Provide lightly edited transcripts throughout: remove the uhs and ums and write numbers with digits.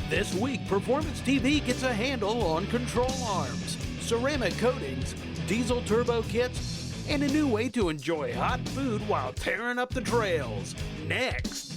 This week, Performance TV gets a handle on control arms, ceramic coatings, diesel turbo kits, and a new way to enjoy hot food while tearing up the trails. Next.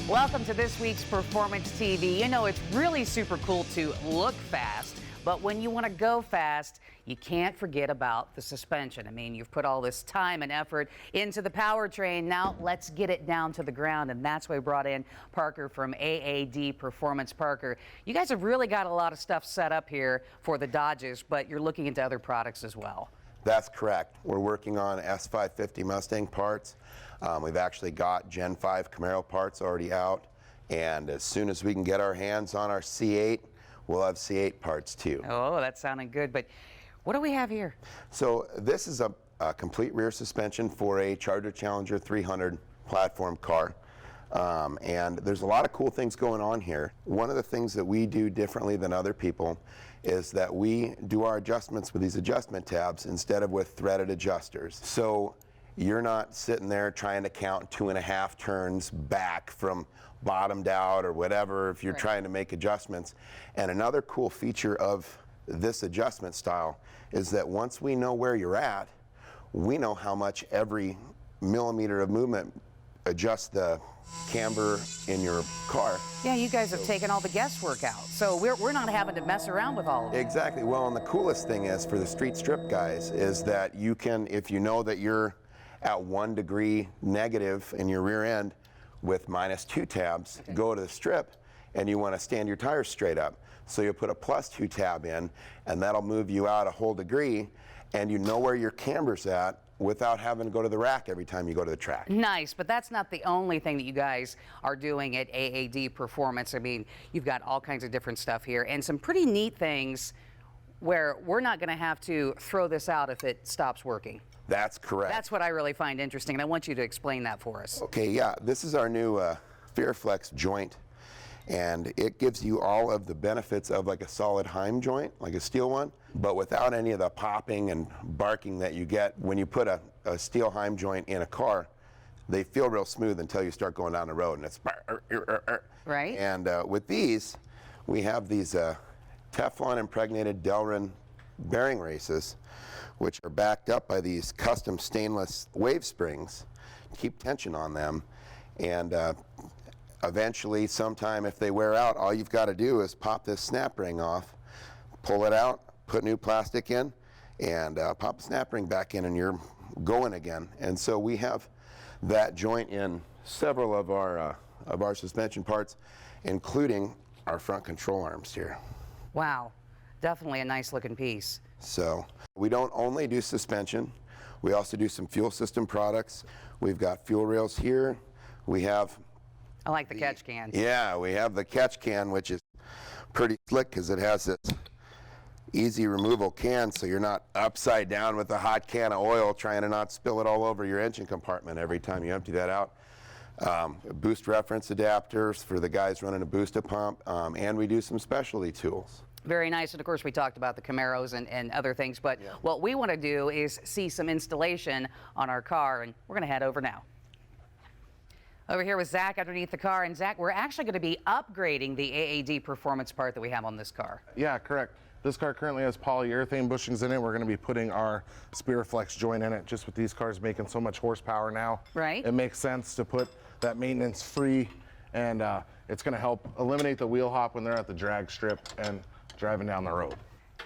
Welcome to this week's Performance TV. You know, it's really super cool to look fast, but when you want to go fast, you can't forget about the suspension. I mean, you've put all this time and effort into the powertrain. Now let's get it down to the ground, and that's why we brought in Parker from AAD Performance. Parker, you guys have really got a lot of stuff set up here for the Dodges, but you're looking into other products as well. That's correct. We're working on S550 Mustang parts. We've actually got Gen 5 Camaro parts already out, and as soon as we can get our hands on our C8, we'll have C8 parts too. Oh, that's sounding good, but what do we have here? So this is a complete rear suspension for a Charger Challenger 300 platform car. And there's a lot of cool things going on here. One of the things that we do differently than other people is that we do our adjustments with these adjustment tabs instead of with threaded adjusters. So you're not sitting there trying to count 2.5 turns back from bottomed out or whatever if you're trying to make adjustments. And another cool feature of this adjustment style is that once we know where you're at, we know how much every millimeter of movement adjusts the camber in your car. Yeah, you guys have taken all the guesswork out, so we're not having to mess around with all of it. Exactly. Well, and the coolest thing is for the street strip guys is that you can, if you know that you're at 1 degree negative in your rear end with -2 tabs, go to the strip and you want to stand your tires straight up. So you'll put a +2 tab in, and that'll move you out a whole degree, and you know where your camber's at without having to go to the rack every time you go to the track. Nice, but that's not the only thing that you guys are doing at AAD Performance. I mean, you've got all kinds of different stuff here and some pretty neat things where we're not going to have to throw this out if it stops working. That's correct. That's what I really find interesting, and I want you to explain that for us. Okay, yeah, this is our new FearFlex joint, and it gives you all of the benefits of like a solid Heim joint, like a steel one, but without any of the popping and barking that you get when you put a steel Heim joint in a car. They feel real smooth until you start going down the road, and it's right. And with these, we have these Teflon impregnated Delrin bearing races, which are backed up by these custom stainless wave springs to keep tension on them. And eventually, sometime if they wear out, all you've got to do is pop this snap ring off, pull it out, put new plastic in, and pop the snap ring back in, and you're going again. And so we have that joint in several of our suspension parts, including our front control arms here. Wow, definitely a nice looking piece. So we don't only do suspension, we also do some fuel system products. We've got fuel rails here. We have I like the catch can. Yeah, we have the catch can, which is pretty slick because it has this easy removal can, so you're not upside down with a hot can of oil trying to not spill it all over your engine compartment every time you empty that out. Boost reference adapters for the guys running a booster pump, and we do some specialty tools. Very nice, and of course we talked about the Camaros and other things, but what we want to do is see some installation on our car, and we're going to head over now. Over here with Zach underneath the car, and Zach, we're actually going to be upgrading the AAD Performance part that we have on this car. Yeah, correct. This car currently has polyurethane bushings in it. We're going to be putting our SpearFlex joint in it. Just with these cars making so much horsepower now, right? It makes sense to put that maintenance free, and it's going to help eliminate the wheel hop when they're at the drag strip and driving down the road.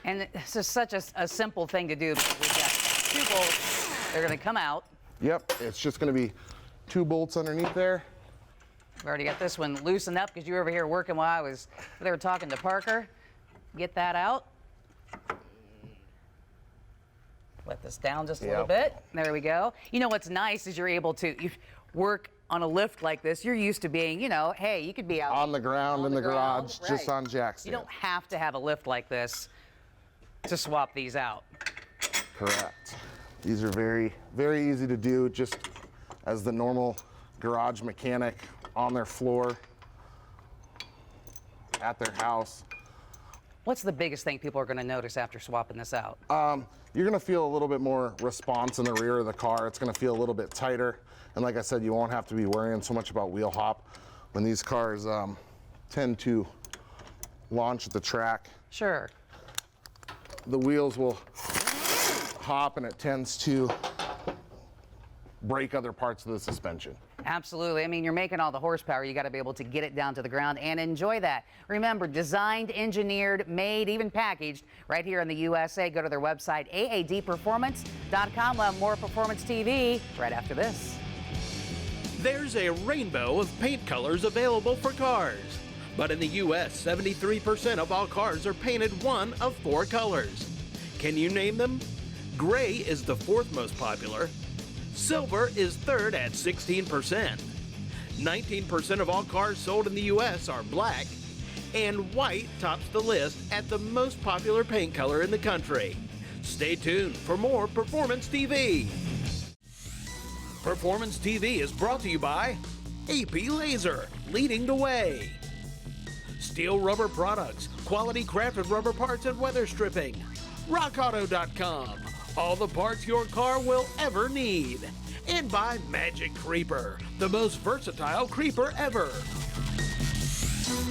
And this is such a simple thing to do because we've got 2 bolts. They're going to come out. Yep, it's just going to be 2 bolts underneath there. We've already got this one loosened up because you were over here working while I was there talking to Parker. Get that out. Let this down just a little bit. There we go. You know what's nice is you're able to work on a lift like this. You're used to being, you know, hey, you could be out on the ground in the garage, right. Just on jack stands. You don't have to have a lift like this to swap these out. Correct. These are very, very easy to do, just as the normal garage mechanic on their floor at their house. What's the biggest thing people are going to notice after swapping this out? You're going to feel a little bit more response in the rear of the car. It's going to feel a little bit tighter. And like I said, you won't have to be worrying so much about wheel hop when these cars tend to launch at the track. Sure. The wheels will hop and it tends to break other parts of the suspension. Absolutely. I mean, you're making all the horsepower. You got to be able to get it down to the ground and enjoy that. Remember, designed, engineered, made, even packaged right here in the USA. Go to their website, aadperformance.com. We'll have more Performance TV right after this. There's a rainbow of paint colors available for cars. But in the U.S., 73% of all cars are painted one of 4 colors. Can you name them? Gray is the 4th most popular. Silver is 3rd at 16%. 19% of all cars sold in the U.S. are black. And white tops the list at the most popular paint color in the country. Stay tuned for more Performance TV. Performance TV is brought to you by AP Laser, leading the way. Steel Rubber Products, quality crafted rubber parts and weather stripping. RockAuto.com, all the parts your car will ever need. And by Magic Creeper, the most versatile creeper ever.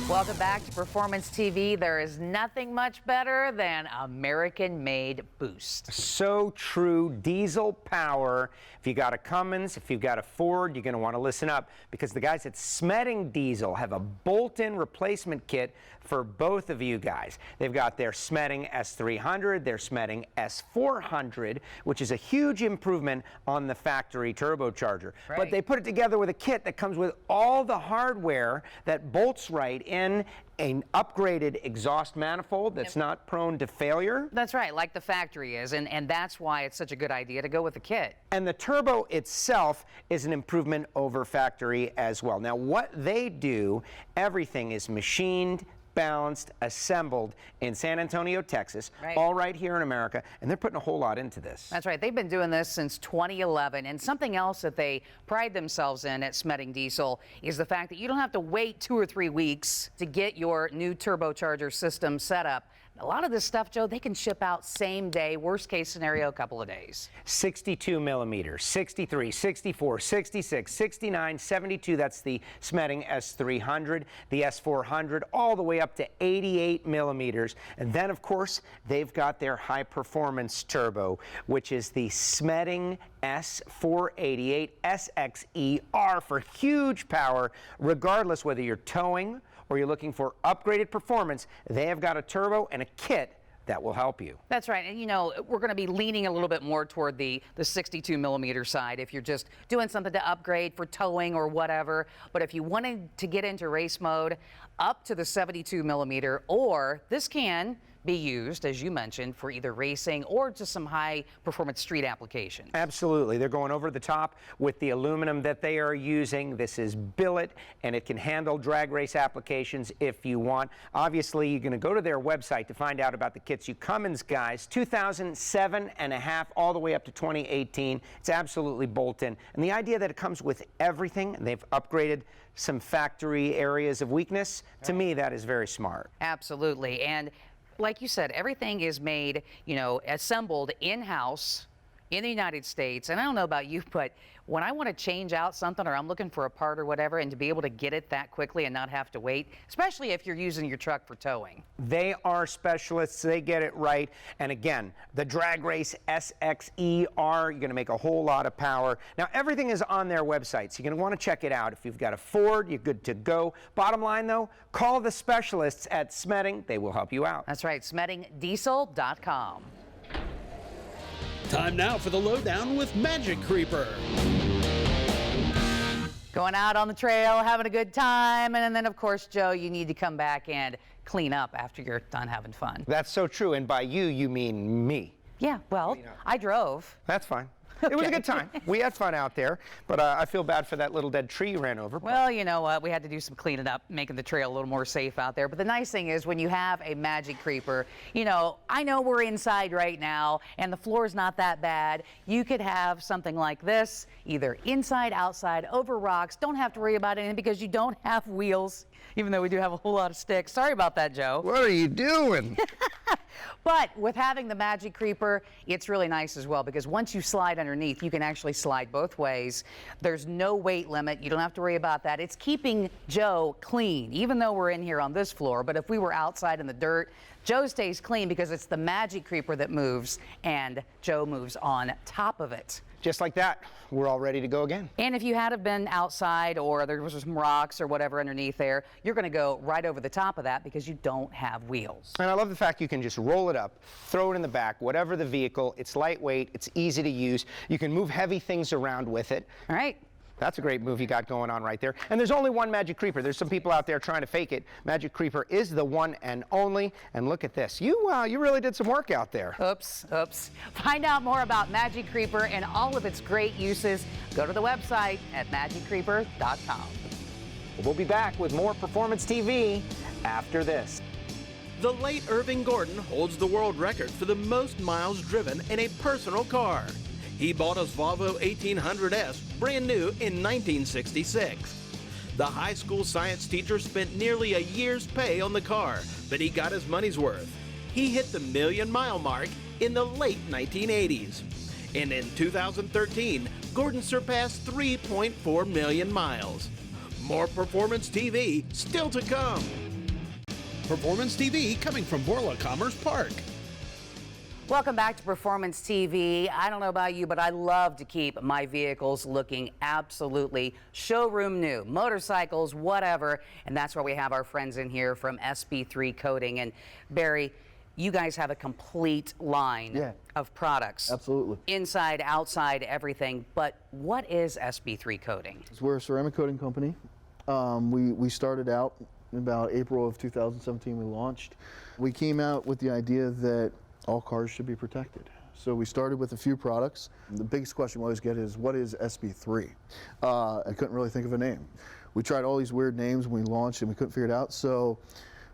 Welcome back to Performance TV. There is nothing much better than American-made boost. So true. Diesel power. If you got a Cummins, if you've got a Ford, you're going to want to listen up, because the guys at Smedding Diesel have a bolt-in replacement kit for both of you guys. They've got their Smedding S300, their Smedding S400, which is a huge improvement on the factory turbocharger. Right. But they put it together with a kit that comes with all the hardware that bolts right in an upgraded exhaust manifold that's not prone to failure. That's right, like the factory is, and that's why it's such a good idea to go with the kit. And the turbo itself is an improvement over factory as well. Now, what they do, everything is machined, balanced, assembled in San Antonio, Texas, Right. all right here in America, and they're putting a whole lot into this. That's right. They've been doing this since 2011, and something else that they pride themselves in at Smedding Diesel is the fact that you don't have to wait 2 or 3 weeks to get your new turbocharger system set up. A lot of this stuff, Joe, they can ship out same day, worst case scenario, a couple of days. 62 millimeters, 63, 64, 66, 69, 72, that's the Smedding S300, the S400, all the way up to 88 millimeters. And then, of course, they've got their high-performance turbo, which is the Smedding S488 SXER for huge power, regardless whether you're towing or you're looking for upgraded performance. They have got a turbo and a kit that will help you. That's right. And, you know, we're going to be leaning a little bit more toward the 62 millimeter side if you're just doing something to upgrade for towing or whatever. But if you wanted to get into race mode, up to the 72 millimeter, or this can be used, as you mentioned, for either racing or just some high performance street applications. Absolutely. They're going over the top with the aluminum that they are using. This is billet, and it can handle drag race applications if you want. Obviously, you're going to go to their website to find out about the kits. You Cummins guys, 2007 and a half all the way up to 2018. It's absolutely bolt-in. And the idea that it comes with everything, and they've upgraded some factory areas of weakness, to me, that is very smart. Absolutely. And like you said, everything is made, you know, assembled in-house in the United States. And I don't know about you, but when I want to change out something or I'm looking for a part or whatever, and to be able to get it that quickly and not have to wait, especially if you're using your truck for towing. They are specialists. They get it right. And again, the Drag Race SXER, you're going to make a whole lot of power. Now, everything is on their website, so you're going to want to check it out. If you've got a Ford, you're good to go. Bottom line, though, call the specialists at Smedding. They will help you out. That's right, SmeddingDiesel.com. Time now for the lowdown with Magic Creeper. Going out on the trail, having a good time, and then, of course, Joe, you need to come back and clean up after you're done having fun. That's so true. And by you mean me. Yeah, well, I drove. That's fine. It was a good time. We had fun out there, but I feel bad for that little dead tree you ran over. Well, you know what? We had to do some cleaning up, making the trail a little more safe out there. But the nice thing is when you have a Magic Creeper, you know, I know we're inside right now and the floor's not that bad. You could have something like this, either inside, outside, over rocks. Don't have to worry about anything because you don't have wheels, even though we do have a whole lot of sticks. Sorry about that, Joe. What are you doing? But with having the Magic Creeper, it's really nice as well because once you slide underneath, you can actually slide both ways. There's no weight limit. You don't have to worry about that. It's keeping Joe clean, even though we're in here on this floor. But if we were outside in the dirt, Joe stays clean because it's the Magic Creeper that moves and Joe moves on top of it. Just like that, we're all ready to go again. And if you had have been outside or there was some rocks or whatever underneath there, you're going to go right over the top of that because you don't have wheels. And I love the fact you can just roll it up, throw it in the back, whatever the vehicle. It's lightweight, it's easy to use. You can move heavy things around with it. All right. That's a great move you got going on right there. And there's only one Magic Creeper. There's some people out there trying to fake it. Magic Creeper is the one and only. And look at this. You really did some work out there. Oops. Find out more about Magic Creeper and all of its great uses. Go to the website at magiccreeper.com. We'll be back with more Performance TV after this. The late Irving Gordon holds the world record for the most miles driven in a personal car. He bought his Volvo 1800S brand new in 1966. The high school science teacher spent nearly a year's pay on the car, but he got his money's worth. He hit the million-mile mark in the late 1980s. And in 2013, Gordon surpassed 3.4 million miles. More Performance TV still to come. Performance TV coming from Borla Commerce Park. Welcome back to Performance TV. I don't know about you, but I love to keep my vehicles looking absolutely showroom new. Motorcycles, whatever. And that's where we have our friends in here from SB3 Coating. And Barry, you guys have a complete line of products. Absolutely. Inside, outside, everything. But what is SB3 Coating? We're a ceramic coating company. We started out in about April of 2017. We launched. We came out with the idea that all cars should be protected. So we started with a few products. The biggest question we always get is, what is SB3? I couldn't really think of a name. We tried all these weird names when we launched and we couldn't figure it out. So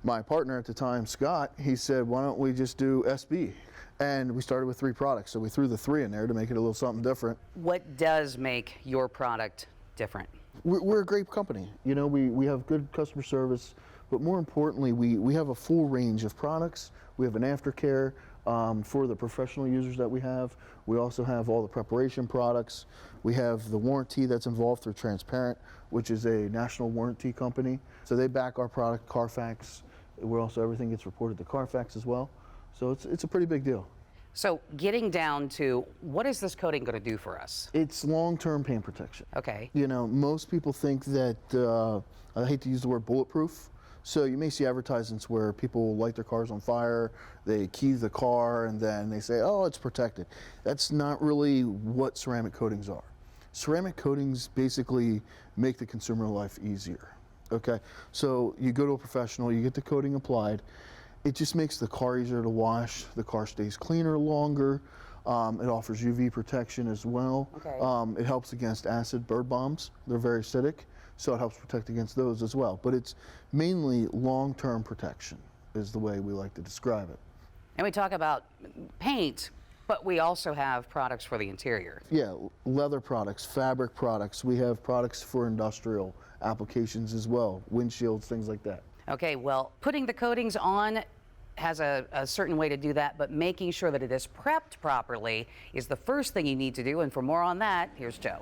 my partner at the time, Scott, he said, why don't we just do SB? And we started with 3 products. So we threw the 3 in there to make it a little something different. What does make your product different? We're a great company. You know, we have good customer service, but more importantly, we have a full range of products. We have an aftercare for the professional users that we have. We also have all the preparation products. We have the warranty that's involved through Transparent, which is a national warranty company. So they back our product, Carfax. We're also, everything gets reported to Carfax as well. So it's a pretty big deal. So getting down to, what is this coating going to do for us? It's long-term paint protection. Okay. You know, most people think that, I hate to use the word bulletproof, so you may see advertisements where people light their cars on fire, they key the car, and then they say, oh, it's protected. That's not really what ceramic coatings are. Ceramic coatings basically make the consumer life easier, okay? So you go to a professional, you get the coating applied, it just makes the car easier to wash, the car stays cleaner longer, it offers UV protection as well. Okay. It helps against acid bird bombs, they're very acidic. So it helps protect against those as well. But it's mainly long-term protection is the way we like to describe it. And we talk about paint, but we also have products for the interior. Yeah, leather products, fabric products. We have products for industrial applications as well, windshields, things like that. Okay, well, putting the coatings on has a certain way to do that, but making sure that it is prepped properly is the first thing you need to do. And for more on that, here's Joe.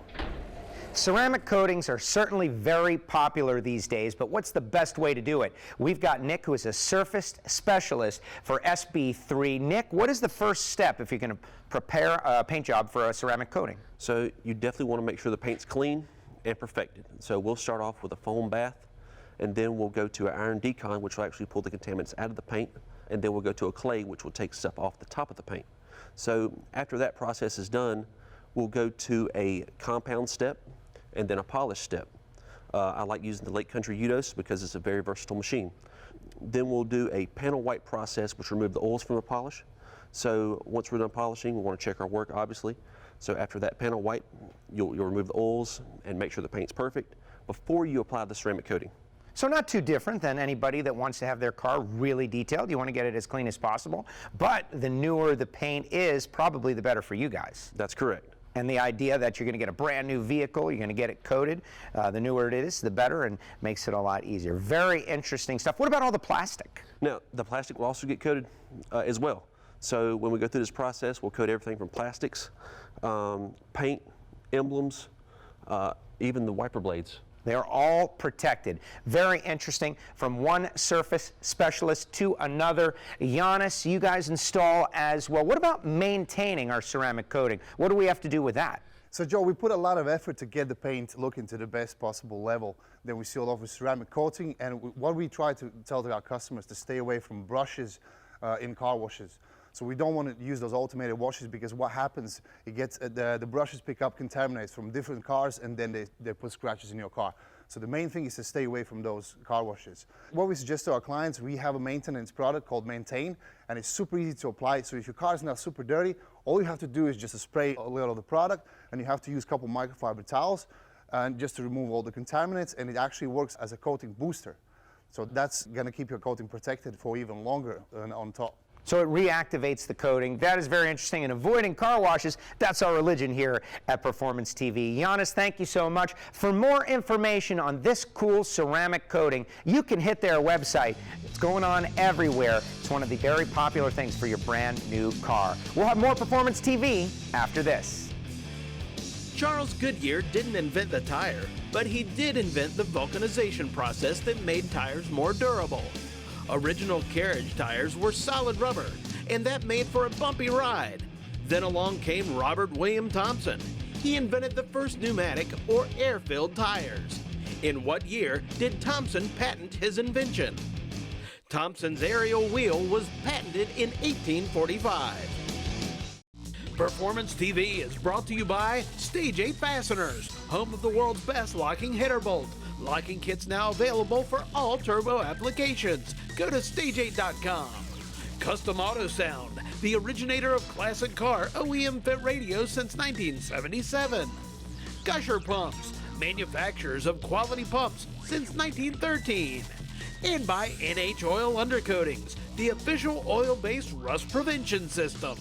Ceramic coatings are certainly very popular these days, but what's the best way to do it? We've got Nick, who is a surface specialist for SB3. Nick, what is the first step if you're going to prepare a paint job for a ceramic coating? So you definitely want to make sure the paint's clean and perfected. So we'll start off with a foam bath, and then we'll go to an iron decon, which will actually pull the contaminants out of the paint, and then we'll go to a clay, which will take stuff off the top of the paint. So after that process is done, we'll go to a compound step, and then a polish step. I like using the Lake Country Udos because it's a very versatile machine. Then we'll do a panel wipe process, which removes the oils from the polish. So once we're done polishing, we want to check our work, obviously. So after that panel wipe, you'll remove the oils and make sure the paint's perfect before you apply the ceramic coating. So not too different than anybody that wants to have their car really detailed. You want to get it as clean as possible, but the newer the paint is, probably the better for you guys. That's correct. And the idea that you're going to get a brand new vehicle, you're going to get it coated, the newer it is, the better, and makes it a lot easier. Very interesting stuff. What about all the plastic? Now, the plastic will also get coated as well. So when we go through this process, we'll coat everything from plastics, paint, emblems, even the wiper blades. They are all protected. Very interesting. From one surface specialist to another. Giannis, you guys install as well. What about maintaining our ceramic coating? What do we have to do with that? So Joe, we put a lot of effort to get the paint looking to the best possible level. Then we seal off with ceramic coating, and what we try to tell to our customers to stay away from brushes in car washes. So we don't want to use those automated washes, because what happens, it gets the brushes pick up contaminants from different cars, and then they put scratches in your car. So the main thing is to stay away from those car washes. What we suggest to our clients, we have a maintenance product called Maintain, and it's super easy to apply. So if your car is not super dirty, all you have to do is just spray a little of the product, and you have to use a couple microfiber towels and just to remove all the contaminants, and it actually works as a coating booster. So that's going to keep your coating protected for even longer on top. So it reactivates the coating. That is very interesting. And avoiding car washes, that's our religion here at Performance TV. Giannis, thank you so much. For more information on this cool ceramic coating, you can hit their website. It's going on everywhere. It's one of the very popular things for your brand new car. We'll have more Performance TV after this. Charles Goodyear didn't invent the tire, but he did invent the vulcanization process that made tires more durable. Original carriage tires were solid rubber, and that made for a bumpy ride. Then along came Robert William Thompson. He invented the first pneumatic or air-filled tires. In what year did Thompson patent his invention? Thompson's aerial wheel was patented in 1845. Performance TV is brought to you by Stage 8 Fasteners, home of the world's best locking header bolt. Locking kits now available for all turbo applications. Go to stage8.com. Custom Auto Sound, the originator of classic car OEM fit radios since 1977. Gusher Pumps, manufacturers of quality pumps since 1913. And by NH Oil Undercoatings, the official oil-based rust prevention system.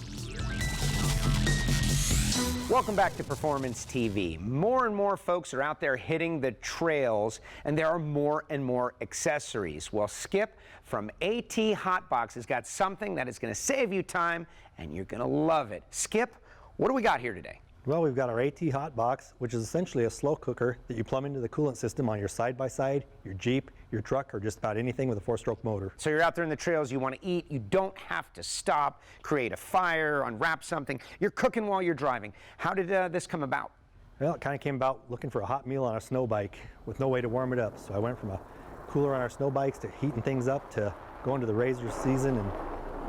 Welcome back to Performance TV. More and more folks are out there hitting the trails, and there are more and more accessories. Well, Skip from AT Hotbox has got something that is going to save you time, and you're going to love it. Skip, what do we got here today? Well, we've got our AT Hotbox, which is essentially a slow cooker that you plumb into the coolant system on your side-by-side, your Jeep, your truck, or just about anything with a 4-stroke motor. So you're out there in the trails, you want to eat, you don't have to stop, create a fire, unwrap something. You're cooking while you're driving. How did this come about? Well, it kind of came about looking for a hot meal on a snow bike with no way to warm it up. So I went from a cooler on our snow bikes to heating things up to going to the razor season and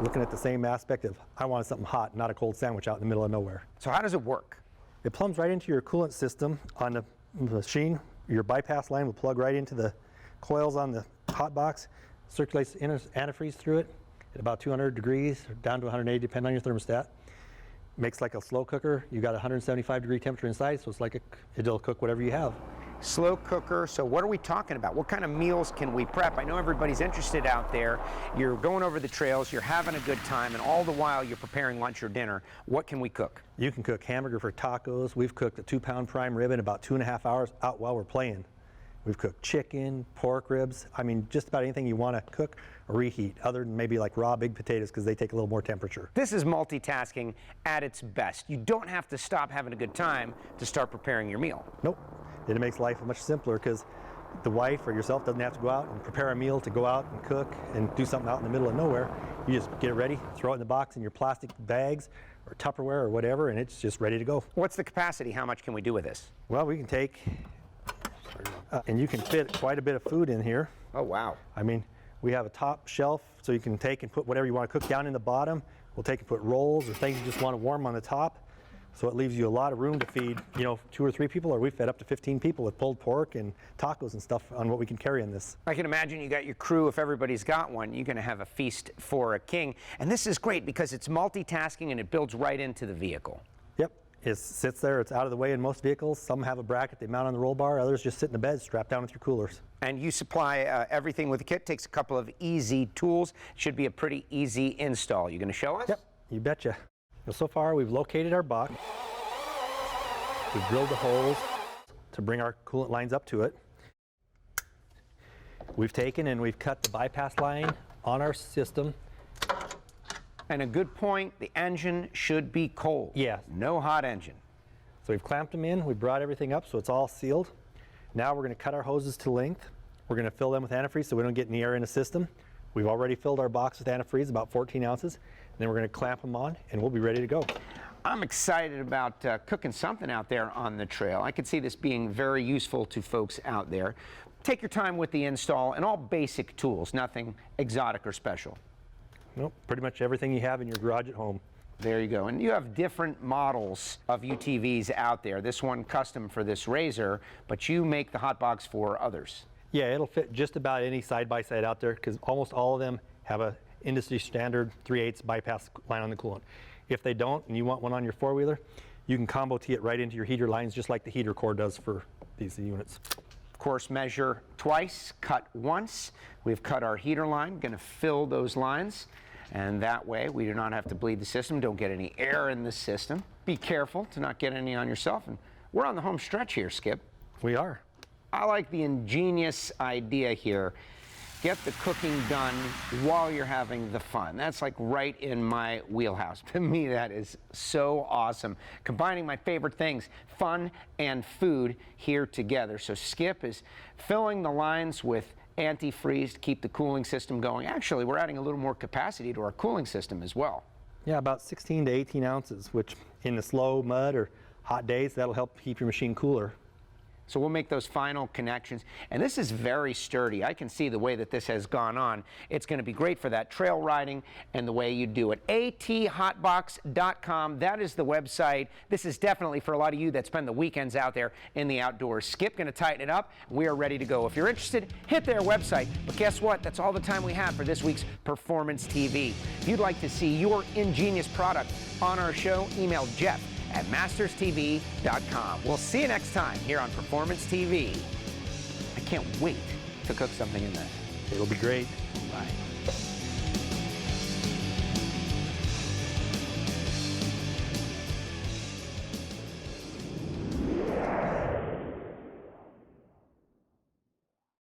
looking at the same aspect of I wanted something hot, not a cold sandwich out in the middle of nowhere. So how does it work? It plumbs right into your coolant system on the machine. Your bypass line will plug right into the coils on the hot box, circulates antifreeze through it at about 200 degrees, down to 180, depending on your thermostat. Makes like a slow cooker. You got 175 degree temperature inside, so it's like it'll cook whatever you have. Slow cooker, so what are we talking about? What kind of meals can we prep? I know everybody's interested out there. You're going over the trails, you're having a good time, and all the while you're preparing lunch or dinner. What can we cook? You can cook hamburger for tacos. We've cooked a 2-pound prime rib in about 2.5 hours out while we're playing. We've cooked chicken, pork ribs. I mean, just about anything you want to cook or reheat, other than maybe like raw big potatoes, because they take a little more temperature. This is multitasking at its best. You don't have to stop having a good time to start preparing your meal. Nope. It makes life much simpler because the wife or yourself doesn't have to go out and prepare a meal to go out and cook and do something out in the middle of nowhere. You just get it ready, throw it in the box in your plastic bags or Tupperware or whatever, and it's just ready to go. What's the capacity? How much can we do with this? Well, we can take, and you can fit quite a bit of food in here. Oh, wow. I mean, we have a top shelf, so you can take and put whatever you want to cook down in the bottom. We'll take and put rolls or things you just want to warm on the top. So it leaves you a lot of room to feed, 2 or 3 people, or we fed up to 15 people with pulled pork and tacos and stuff on what we can carry in this. I can imagine you got your crew, if everybody's got one, you're gonna have a feast for a king. And this is great because it's multitasking and it builds right into the vehicle. Yep, It sits there, it's out of the way in most vehicles. Some have a bracket they mount on the roll bar, others just sit in the bed strapped down with your coolers. And you supply everything with the kit. Takes a couple of easy tools. Should be a pretty easy install. You going to show us? Yep, you betcha. Well, so far we've located our box. We've drilled the holes to bring our coolant lines up to it. We've taken and we've cut the bypass line on our system. And a good point, the engine should be cold. Yes. No hot engine. So we've clamped them in, we've brought everything up so it's all sealed. Now we're going to cut our hoses to length. We're going to fill them with antifreeze so we don't get any air in the system. We've already filled our box with antifreeze, about 14 ounces. And then we're going to clamp them on and we'll be ready to go. I'm excited about cooking something out there on the trail. I could see this being very useful to folks out there. Take your time with the install and all basic tools, nothing exotic or special. Nope, pretty much everything you have in your garage at home. There you go. And you have different models of UTVs out there. This one custom for this RZR, but you make the hot box for others. Yeah, it'll fit just about any side-by-side out there because almost all of them have a industry standard 3/8 bypass line on the coolant. If they don't and you want one on your four-wheeler, you can combo tee it right into your heater lines just like the heater core does for these units. Of course, measure twice, cut once. We've cut our heater line, going to fill those lines. And that way, we do not have to bleed the system, don't get any air in the system. Be careful to not get any on yourself. And we're on the home stretch here, Skip. We are. I like the ingenious idea here. Get the cooking done while you're having the fun. That's like right in my wheelhouse. To me, that is so awesome. Combining my favorite things, fun and food, here together. So Skip is filling the lines with antifreeze to keep the cooling system going. Actually, we're adding a little more capacity to our cooling system as well. Yeah, about 16 to 18 ounces, which in the slow mud or hot days, that'll help keep your machine cooler. So we'll make those final connections. And this is very sturdy. I can see the way that this has gone on. It's going to be great for that trail riding and the way you do it. athotbox.com, that is the website. This is definitely for a lot of you that spend the weekends out there in the outdoors. Skip going to tighten it up. We are ready to go. If you're interested, hit their website. But guess what? That's all the time we have for this week's Performance TV. If you'd like to see your ingenious product on our show, email Jeff at masterstv.com. We'll see you next time here on Performance TV. I can't wait to cook something in this. It'll be great. Bye.